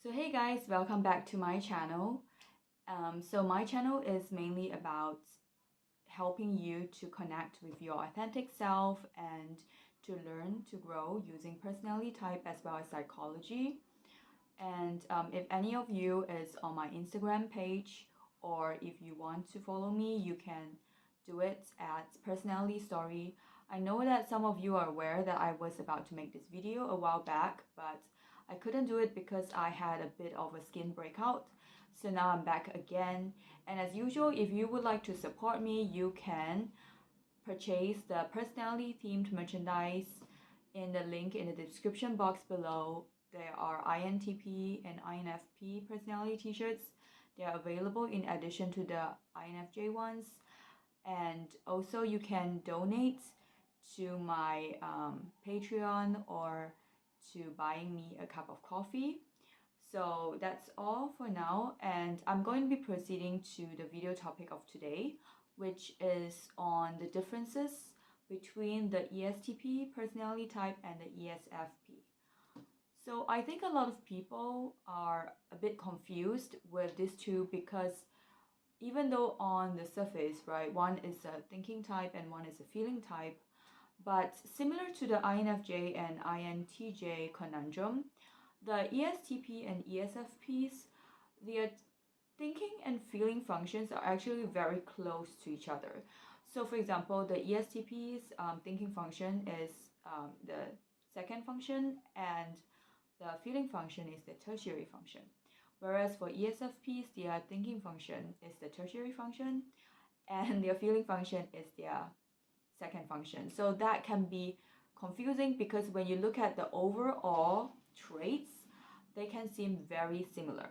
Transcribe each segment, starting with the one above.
So hey guys, welcome back to my channel. So my channel is mainly about helping you to connect with your authentic self and to learn to grow using personality type as well as psychology. And if any of you is on my Instagram page, or if you want to follow me, you can do it at personality story. I know that some of you are aware that I was about to make this video a while back, but I couldn't do it because I had a bit of a skin breakout. So now I'm back again. And as usual, if you would like to support me, you can purchase the personality themed merchandise in the link in the description box below. There are INTP and INFP personality t-shirts. They are available in addition to the INFJ ones. And also you can donate to my Patreon or to buying me a cup of coffee. So that's all for now, and I'm going to be proceeding to the video topic of today, which is on the differences between the ESTP personality type and the ESFP. So I think a lot of people are a bit confused with these two because even though on the surface, right, one is a thinking type and one is a feeling type, but similar to the INFJ and INTJ conundrum, the ESTP and ESFPs, their thinking and feeling functions are actually very close to each other. So for example, the ESTP's thinking function is the second function, and the feeling function is the tertiary function. Whereas for ESFPs, their thinking function is the tertiary function, and their feeling function is their second function. So that can be confusing because when you look at the overall traits, they can seem very similar.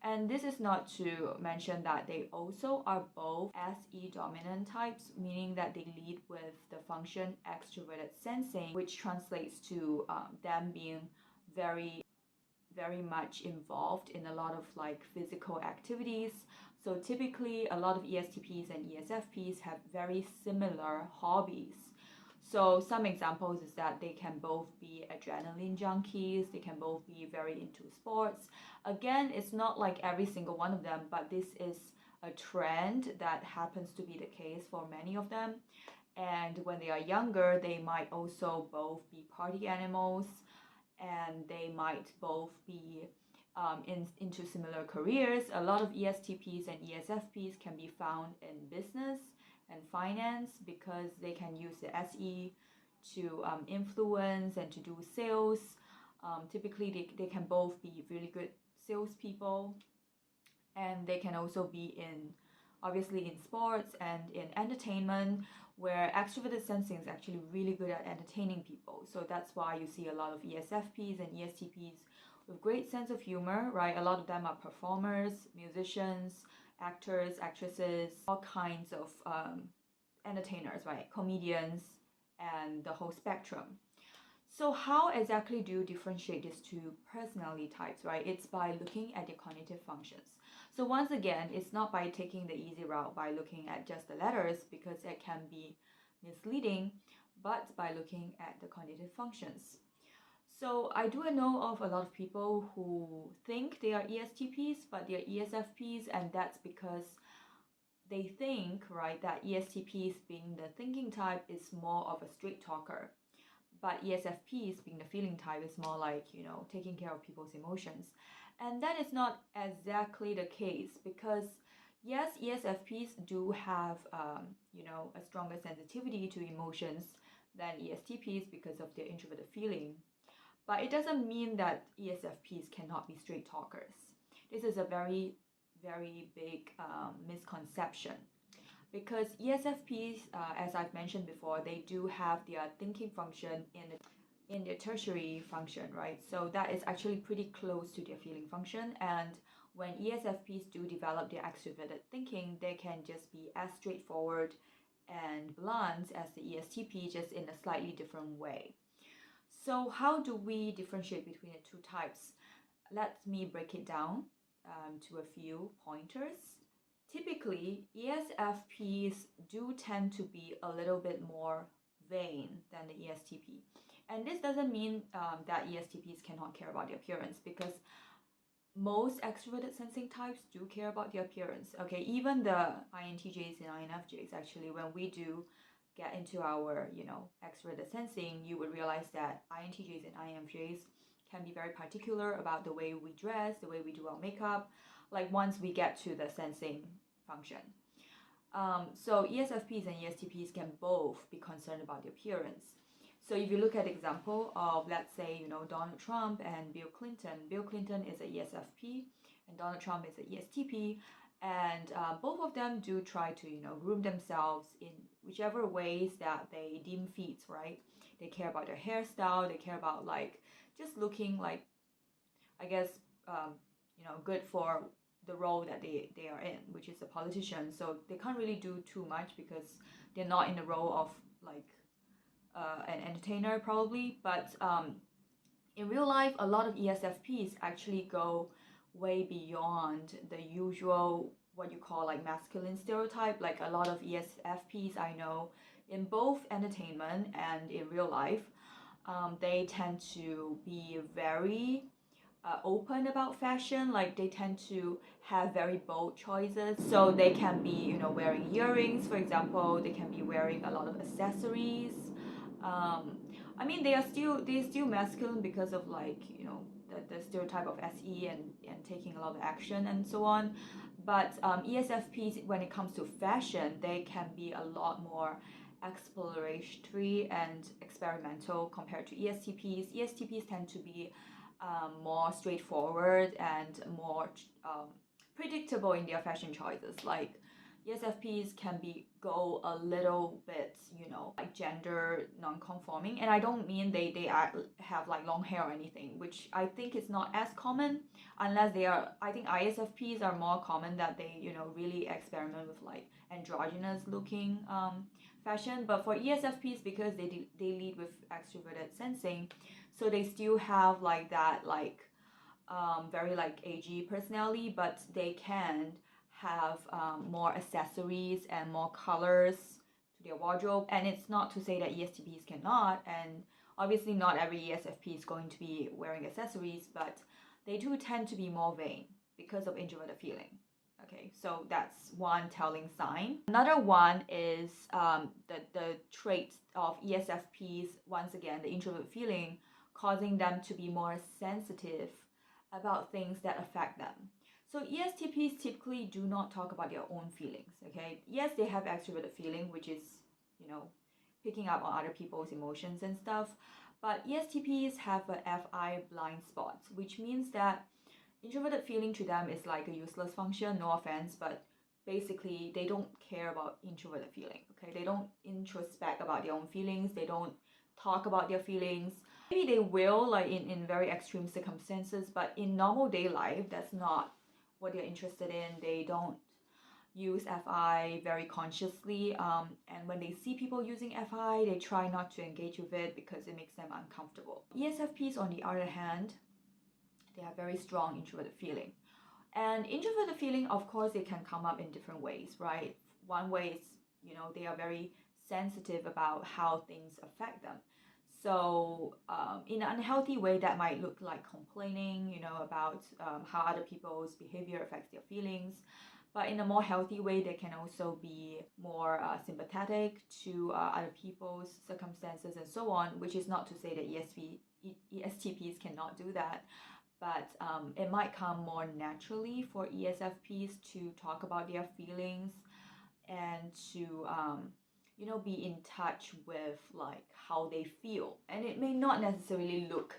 And this is not to mention that they also are both SE dominant types, meaning that they lead with the function extraverted sensing, which translates to them being very much involved in a lot of like physical activities. So typically a lot of ESTPs and ESFPs have very similar hobbies. So some examples is that they can both be adrenaline junkies, they can both be very into sports. Again, it's not like every single one of them, but this is a trend that happens to be the case for many of them. And when they are younger, they might also both be party animals, and they might both be into similar careers. A lot of ESTPs and ESFPs can be found in business and finance because they can use the SE to influence and to do sales. Typically, they can both be really good salespeople, and they can also be in obviously in sports and in entertainment, where extroverted sensing is actually really good at entertaining people. So that's why you see a lot of ESFPs and ESTPs with great sense of humor, right? A lot of them are performers, musicians, actors, actresses, all kinds of entertainers, right? Comedians, and the whole spectrum. So how exactly do you differentiate these two personality types, right? It's by looking at their cognitive functions. So once again, it's not by taking the easy route by looking at just the letters because it can be misleading, but by looking at the cognitive functions. So I do know of a lot of people who think they are ESTPs, but they are ESFPs, and that's because they think, right, that ESTPs being the thinking type is more of a straight talker. But ESFPs, being the feeling type, is more like, you know, taking care of people's emotions. And that is not exactly the case because, yes, ESFPs do have, you know, a stronger sensitivity to emotions than ESTPs because of their introverted feeling. But it doesn't mean that ESFPs cannot be straight talkers. This is a very big misconception. Because ESFPs, as I've mentioned before, they do have their thinking function in their tertiary function, right? So that is actually pretty close to their feeling function. And when ESFPs do develop their extroverted thinking, they can just be as straightforward and blunt as the ESTP, just in a slightly different way. So how do we differentiate between the two types? Let me break it down to a few pointers. Typically, ESFPs do tend to be a little bit more vain than the ESTP. And this doesn't mean that ESTPs cannot care about their appearance, because most extroverted sensing types do care about their appearance. Okay, even the INTJs and INFJs, actually, when we do get into our, extroverted sensing, you would realize that INTJs and INFJs can be very particular about the way we dress, the way we do our makeup, like once we get to the sensing function. So ESFPs and ESTPs can both be concerned about the appearance. So if you look at example of, let's say, Donald Trump and Bill Clinton. Bill Clinton is a ESFP and Donald Trump is a ESTP, and both of them do try to groom themselves in whichever ways that they deem fit, right? They care about their hairstyle, they care about like just looking like, I guess, good for the role that they are in, which is a politician. So they can't really do too much because they're not in the role of like an entertainer probably. But in real life, a lot of ESFPs actually go way beyond the usual what you call like masculine stereotype. Like a lot of ESFPs I know in both entertainment and in real life, they tend to be very open about fashion. Like they tend to have very bold choices, so they can be wearing earrings, for example. They can be wearing a lot of accessories. I mean, they're still masculine because of like the stereotype of SE and taking a lot of action and so on. But ESFPs, when it comes to fashion, they can be a lot more exploratory and experimental compared to ESTPs. ESTPs tend to be more straightforward and more predictable in their fashion choices. Like ESFPs can go a little bit, like gender non-conforming, and I don't mean they have like long hair or anything, which I think is not as common unless they are. I think ISFPs are more common that they really experiment with like androgynous looking fashion. But for ESFPs, because they lead with extroverted sensing, so they still have like that like very like AG personality, but they can have more accessories and more colors to their wardrobe. And it's not to say that ESTPs cannot, and obviously not every ESFP is going to be wearing accessories, but they do tend to be more vain because of introverted feeling. Okay, so that's one telling sign. Another one is the trait of ESFPs, once again, the introvert feeling, causing them to be more sensitive about things that affect them. So ESTPs typically do not talk about their own feelings, okay? Yes, they have extroverted feeling, which is, picking up on other people's emotions and stuff, but ESTPs have a FI blind spot, which means that introverted feeling to them is like a useless function, no offense, but basically they don't care about introverted feeling, okay? They don't introspect about their own feelings, they don't talk about their feelings. Maybe they will like in very extreme circumstances, but in normal day life, that's not what they're interested in. They don't use FI very consciously, and when they see people using FI, they try not to engage with it because it makes them uncomfortable. ESFPs, on the other hand, they have very strong introverted feeling. And introverted feeling, of course, it can come up in different ways, right? One way is, they are very sensitive about how things affect them. So in an unhealthy way, that might look like complaining, about how other people's behavior affects their feelings. But in a more healthy way, they can also be more sympathetic to other people's circumstances and so on, which is not to say that ESTPs cannot do that. But it might come more naturally for ESFPs to talk about their feelings and to be in touch with like how they feel. And it may not necessarily look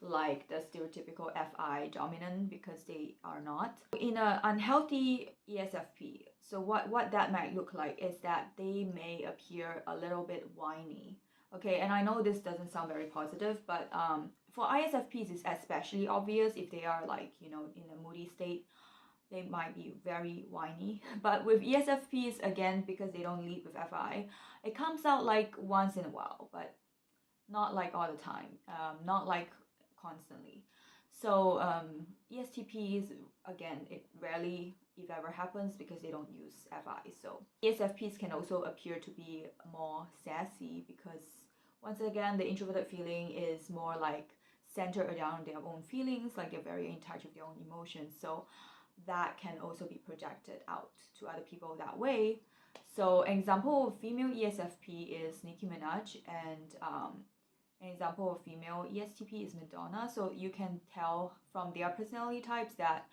like the stereotypical FI dominant because they are not. In an unhealthy ESFP, so what that might look like is that they may appear a little bit whiny. Okay, and I know this doesn't sound very positive, but for ISFPs, it's especially obvious if they are like, in a moody state, they might be very whiny. But with ESFPs, again, because they don't lead with FI, it comes out like once in a while, but not like all the time, not like constantly. So ESTPs, again, it rarely, if ever, happens because they don't use FI. So ESFPs can also appear to be more sassy because, once again, the introverted feeling is more like centered around their own feelings, like they're very in touch with their own emotions. So that can also be projected out to other people that way. So an example of female ESFP is Nicki Minaj, and an example of female ESTP is Madonna. So you can tell from their personality types that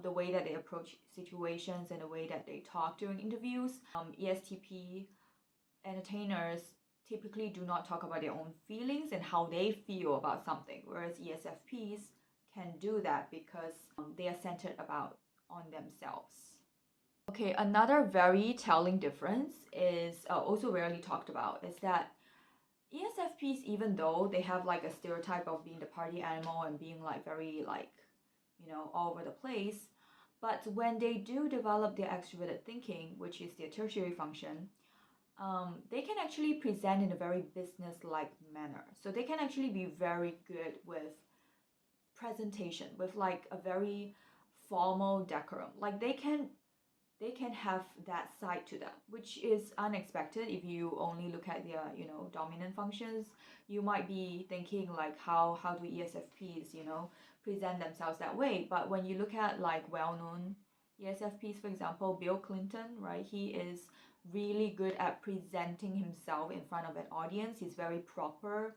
the way that they approach situations and the way that they talk during interviews. ESTP entertainers typically do not talk about their own feelings and how they feel about something, whereas ESFPs can do that because they are centered about on themselves. Okay, another very telling difference is also rarely talked about is that ESFPs, even though they have like a stereotype of being the party animal and being like very like, you know, all over the place, but when they do develop their extroverted thinking, which is their tertiary function, they can actually present in a very business-like manner. So they can actually be very good with presentation, with like a very formal decorum. Like they can have that side to them, which is unexpected. If you only look at their, you know, dominant functions, you might be thinking like how do ESFPs, you know, present themselves that way. But when you look at like well-known ESFPs, for example, Bill Clinton, right? He is really good at presenting himself in front of an audience. He's very proper.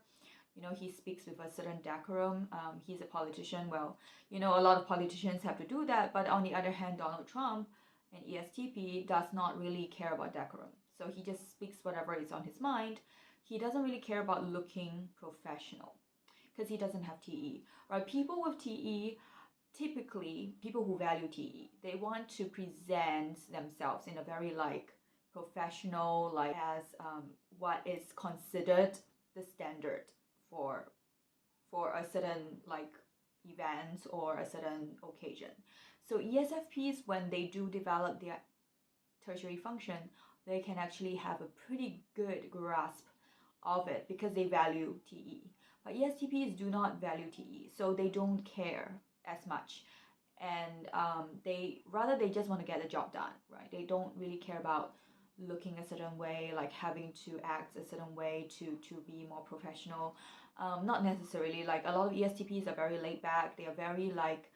You know, he speaks with a certain decorum. He's a politician. Well, you know, a lot of politicians have to do that. But on the other hand, Donald Trump, an ESTP, does not really care about decorum. So he just speaks whatever is on his mind. He doesn't really care about looking professional because he doesn't have TE. Right? People with TE, typically people who value TE, they want to present themselves in a very like professional, like as what is considered the standard for a certain like event or a certain occasion. So ESFPs, when they do develop their tertiary function, they can actually have a pretty good grasp of it because they value TE. But ESTPs do not value TE, so they don't care as much. And they just want to get the job done, right? They don't really care about looking a certain way, like having to act a certain way to be more professional. Not necessarily. Like a lot of ESTPs are very laid back. They are very like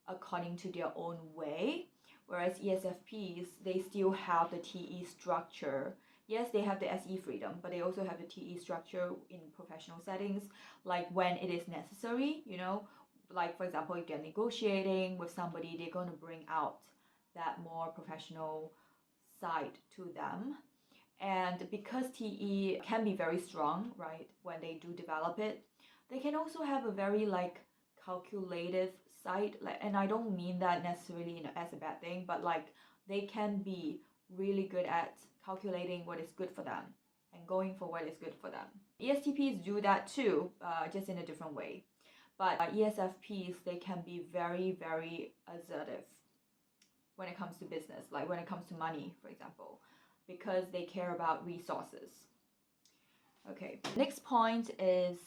according to their own way, whereas ESFPs, they still have the TE structure. Yes, they have the SE freedom, but they also have the TE structure in professional settings, like when it is necessary, you know, like for example, if you're negotiating with somebody, they're going to bring out that more professional side to them. And because TE can be very strong, right, when they do develop it, they can also have a very like calculative side, like, and I don't mean that necessarily, you know, as a bad thing, but like they can be really good at calculating what is good for them and going for what is good for them. ESTPs do that too, just in a different way. But ESFPs, they can be very, very assertive when it comes to business, like when it comes to money, for example, because they care about resources. Okay, next point is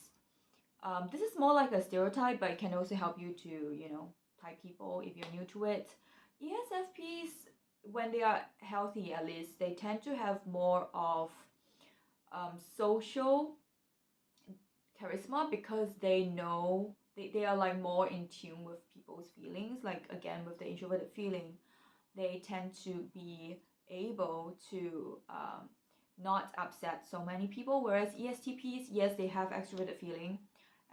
this is more like a stereotype, but it can also help you to, you know, type people if you're new to it. ESFPs, when they are healthy at least, they tend to have more of social charisma because they know they are like more in tune with people's feelings. Like again, with the introverted feeling, they tend to be able to not upset so many people, whereas ESTPs, yes, they have extroverted feeling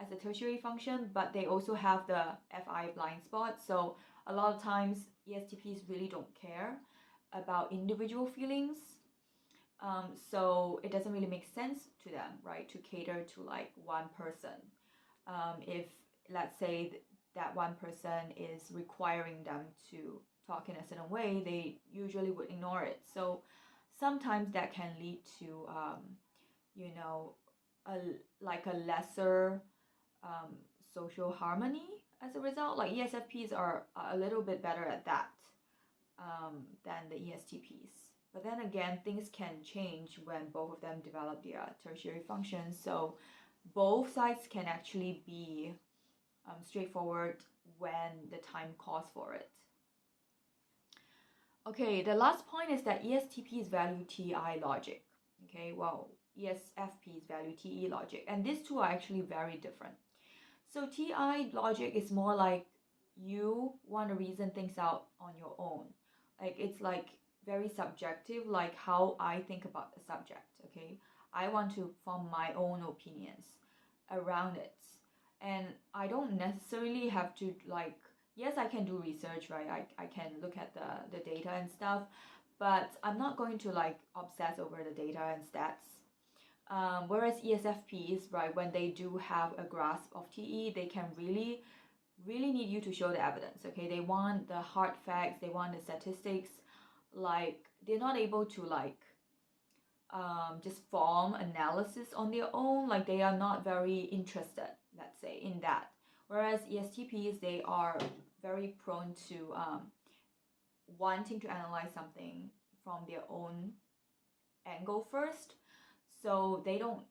as a tertiary function, but they also have the FI blind spot. So a lot of times ESTPs really don't care about individual feelings. So it doesn't really make sense to them, right, to cater to like one person. If let's say that one person is requiring them to talk in a certain way, they usually would ignore it. So sometimes that can lead to you know, a lesser social harmony as a result. Like ESFPs are a little bit better at that than the ESTPs. But then again, things can change when both of them develop their tertiary functions. So both sides can actually be straightforward when the time calls for it. Okay, the last point is that ESTPs value TI logic. Okay, well, ESFPs value TE logic, and these two are actually very different. So TI logic is more like you want to reason things out on your own. Like it's like very subjective, like how I think about the subject, okay? I want to form my own opinions around it. And I don't necessarily have to like, yes, I can do research, right? I can look at the data and stuff, but I'm not going to like obsess over the data and stats. Whereas ESFPs, right, when they do have a grasp of TE, they can really need you to show the evidence, okay? They want the hard facts, they want the statistics. Like they're not able to like just form analysis on their own. Like they are not very interested, let's say, in that. Whereas ESTPs, they are very prone to wanting to analyze something from their own angle first. So they don't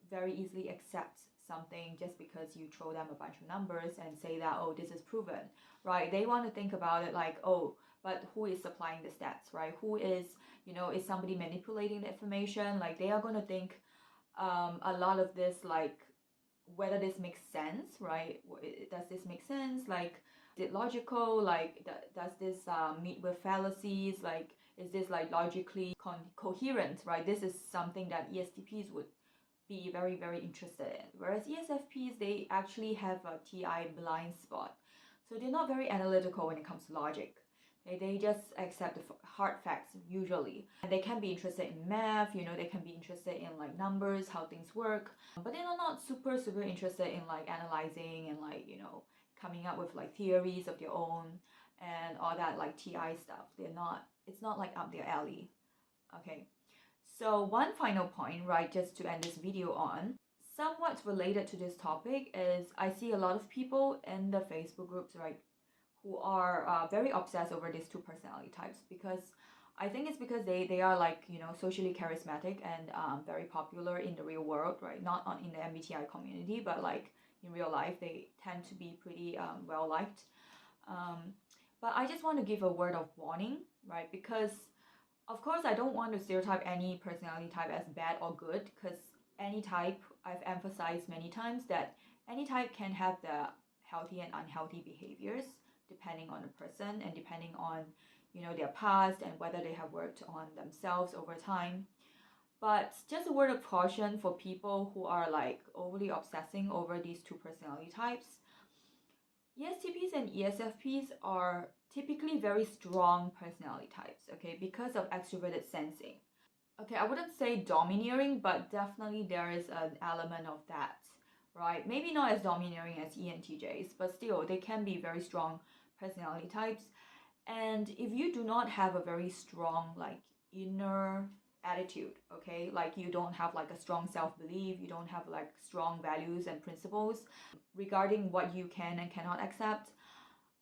very easily accept something just because you throw them a bunch of numbers and say that, oh, this is proven, right? They want to think about it like, oh, but who is supplying the stats, right? Who is, is somebody manipulating the information? Like they are going to think a lot of this, like whether this makes sense, right? Does this make sense? Like, is it logical? Like, does this meet with fallacies? Like, is this like logically coherent, right? This is something that ESTPs would be very, very interested in. Whereas ESFPs, they actually have a TI blind spot. So they're not very analytical when it comes to logic. They just accept the hard facts usually. And they can be interested in math, they can be interested in like numbers, how things work. But they're not super, super interested in like analyzing and like, coming up with like theories of their own and all that like TI stuff. It's not like up their alley. Okay. So one final point, right, just to end this video on, somewhat related to this topic is I see a lot of people in the Facebook groups, right, who are very obsessed over these two personality types because I think it's because they are like, socially charismatic and very popular in the real world, right? Not in the MBTI community, but like in real life, they tend to be pretty well liked. But I just want to give a word of warning, right? Because of course, I don't want to stereotype any personality type as bad or good because any type, I've emphasized many times that any type can have the healthy and unhealthy behaviors depending on the person and depending on, their past and whether they have worked on themselves over time. But just a word of caution for people who are like overly obsessing over these two personality types. ESTPs and ESFPs are typically very strong personality types, okay, because of extroverted sensing. Okay, I wouldn't say domineering, but definitely there is an element of that, right? Maybe not as domineering as ENTJs, but still they can be very strong personality types. And if you do not have a very strong like inner attitude, okay, like you don't have like a strong self-belief, you don't have like strong values and principles regarding what you can and cannot accept,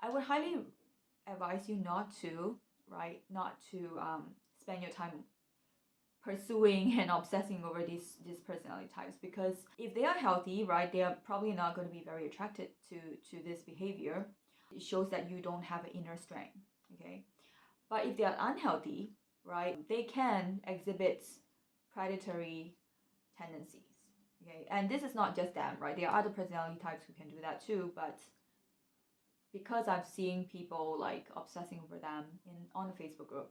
I would highly advise you not to, right, not to spend your time pursuing and obsessing over these personality types, because if they are healthy, right, they are probably not going to be very attracted to this behavior. It shows that you don't have an inner strength, okay? But if they are unhealthy, right, they can exhibit predatory tendencies, okay? And this is not just them, right? There are other personality types who can do that too, but because I've seen people like obsessing over them on the Facebook group,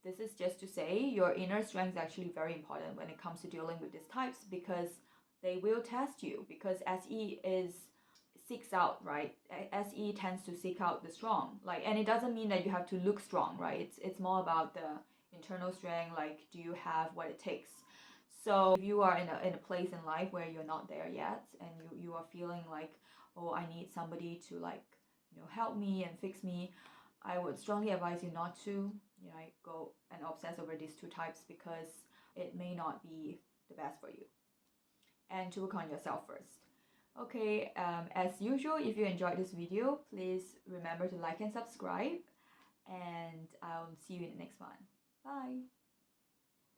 this is just to say your inner strength is actually very important when it comes to dealing with these types, because they will test you, because SE seeks out, right? SE tends to seek out the strong, like, and it doesn't mean that you have to look strong, right? It's more about the internal strength, like do you have what it takes. So if you are in a place in life where you're not there yet and you are feeling like, oh, I need somebody to like, help me and fix me, I would strongly advise you not to, go and obsess over these two types, because it may not be the best for you, and to work on yourself first. Okay, as usual, if you enjoyed this video, please remember to like and subscribe, and I'll see you in the next one. Bye!